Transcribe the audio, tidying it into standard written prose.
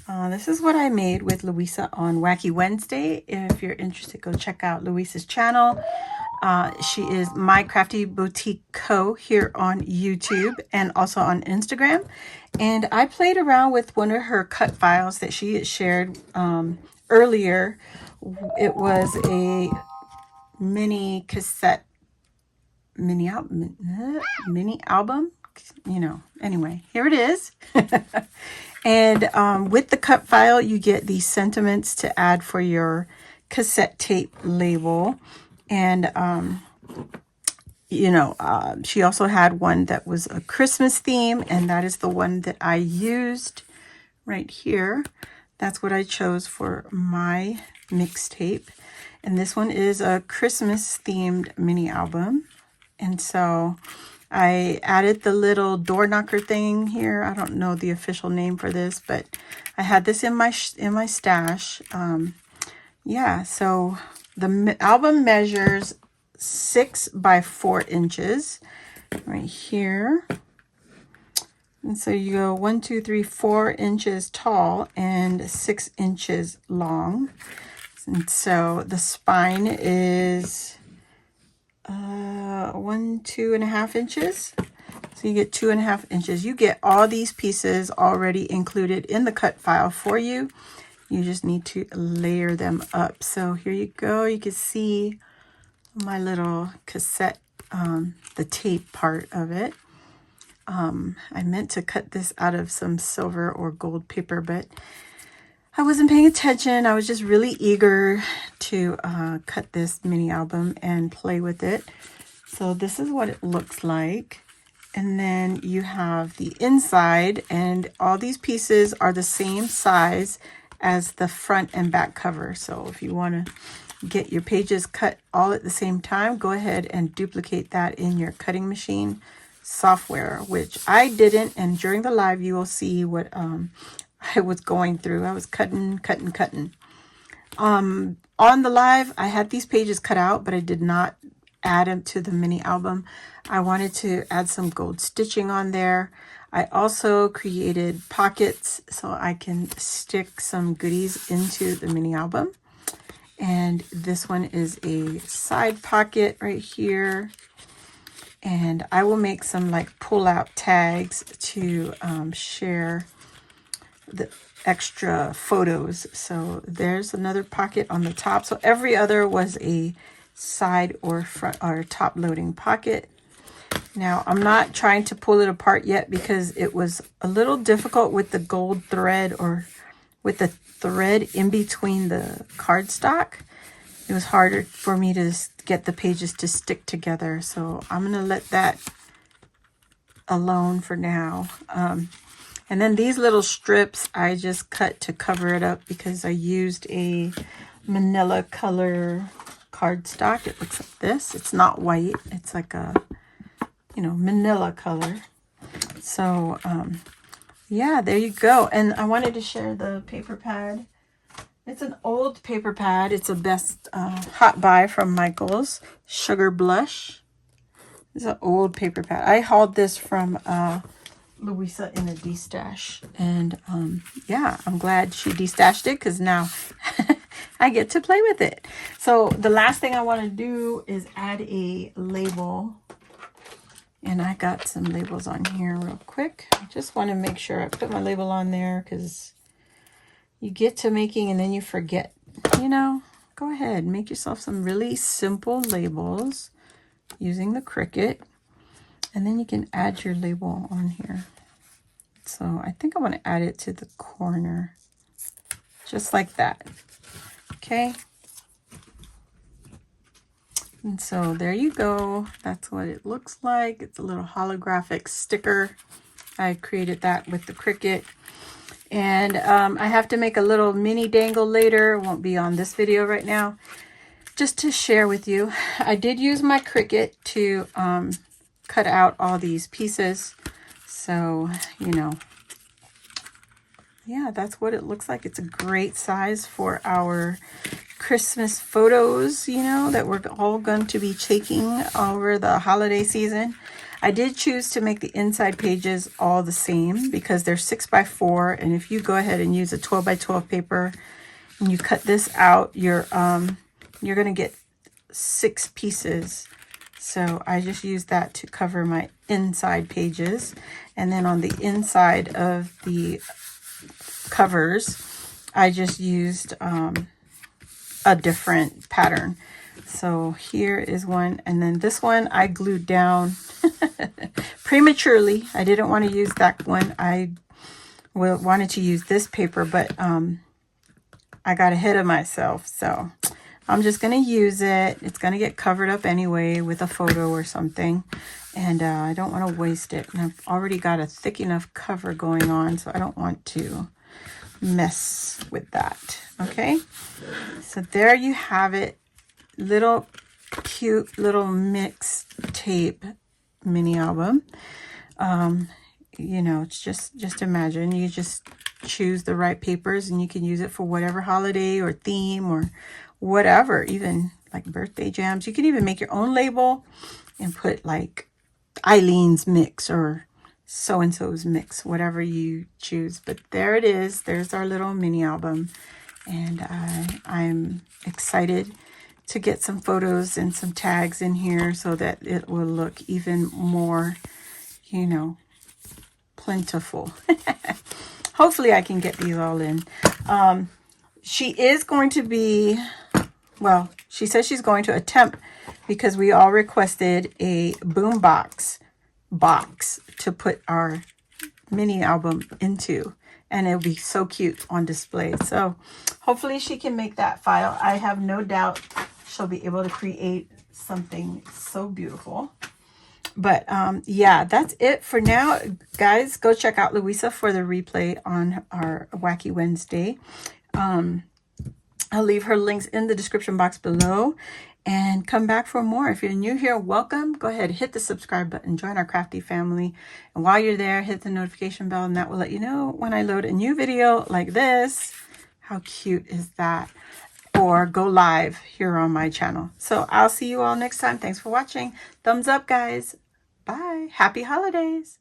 This is what I made with Luisa on Wacky Wednesday. If you're interested, go check out Luisa's channel. She is My Crafty Boutique Co. here on YouTube and also on Instagram. And I played around with one of her cut files that she had shared earlier. It was a mini cassette, mini album, you know. Anyway, here it is. And with the cut file, you get these sentiments to add for your cassette tape label. And, she also had one that was a Christmas theme, and that is the one that I used right here. That's what I chose for my mixtape. And this one is a Christmas themed mini album. And so I added the little door knocker thing here. I don't know the official name for this, but I had this in my stash. Yeah, so the album measures 6 by 4 inches right here. And so you go 1, 2, 3, 4 inches tall and 6 inches long. And so the spine is 2.5 inches. So you get 2.5 inches. You get all these pieces already included in the cut file for you. You just need to layer them up. So here you go. You can see my little cassette, the tape part of it. I meant to cut this out of some silver or gold paper, but I wasn't paying attention. I was just really eager to cut this mini album and play with it. So this is what it looks like. And then you have the inside, and all these pieces are the same size as the front and back cover. So if you want to get your pages cut all at the same time, go ahead and duplicate that in your cutting machine software, which I didn't. And during the live, you will see what I was going through. I was cutting. On the live, I had these pages cut out, but I did not add them to the mini album. I wanted to add some gold stitching on there. I also created pockets so I can stick some goodies into the mini album. And this one is a side pocket right here. And I will make some like pull-out tags to share the extra photos. So there's another pocket on the top. So every other was a side or front or top loading pocket. Now I'm not trying to pull it apart yet because it was a little difficult with the gold thread, or with the thread in between the cardstock. It was harder for me to get the pages to stick together. So I'm going to let that alone for now. And then these little strips I just cut to cover it up because I used a manila color cardstock. It looks like this. It's not white. It's like a, manila color. So, yeah, there you go. And I wanted to share the paper pad. It's an old paper pad. It's a best hot buy from Michael's. Sugar Blush. It's an old paper pad. I hauled this from Luisa in a destash. And yeah, I'm glad she destashed it because now I get to play with it. So the last thing I want to do is add a label. And I got some labels on here real quick. I just want to make sure I put my label on there because you get to making and then you forget. Go ahead, make yourself some really simple labels using the Cricut. And then you can add your label on here. So I think I want to add it to the corner. Just like that. Okay. And so there you go. That's what it looks like. It's a little holographic sticker. I created that with the Cricut. And I have to make a little mini dangle later. It won't be on this video right now. Just to share with you. I did use my Cricut to cut out all these pieces. So, yeah, that's what it looks like. It's a great size for our Christmas photos, that we're all going to be taking over the holiday season. I did choose to make the inside pages all the same because they're 6x4, and if you go ahead and use a 12x12 paper and you cut this out, you're going to get 6 pieces. So I just used that to cover my inside pages. And then on the inside of the covers, I just used a different pattern. So here is one, and then this one I glued down prematurely. I didn't want to use that one. I wanted to use this paper, but I got ahead of myself. So I'm just going to use it. It's going to get covered up anyway with a photo or something. And I don't want to waste it. And I've already got a thick enough cover going on, so I don't want to mess with that. Okay, so there you have it. Little cute little mix tape mini album. You know, it's just imagine you just choose the right papers and you can use it for whatever holiday or theme or whatever, even like birthday jams. You can even make your own label and put like Eileen's mix or so-and-so's mix, whatever you choose. But there it is. There's our little mini album. And I'm excited to get some photos and some tags in here so that it will look even more, you know, plentiful. Hopefully I can get these all in. She is going to be, well, she says she's going to attempt, because we all requested a boom box to put our mini album into, and it'll be so cute on display. So hopefully she can make that file. I have no doubt she'll be able to create something so beautiful. But yeah, that's it for now, guys. Go check out Luisa for the replay on our Wacky Wednesday. I'll leave her links in the description box below, and come back for more. If you're new here, welcome. Go ahead, hit the subscribe button, join our crafty family. And while you're there, hit the notification bell, and that will let you know when I load a new video like this. How cute is that? Or go live here on my channel. So I'll see you all next time. Thanks for watching. Thumbs up, guys. Bye. Happy holidays.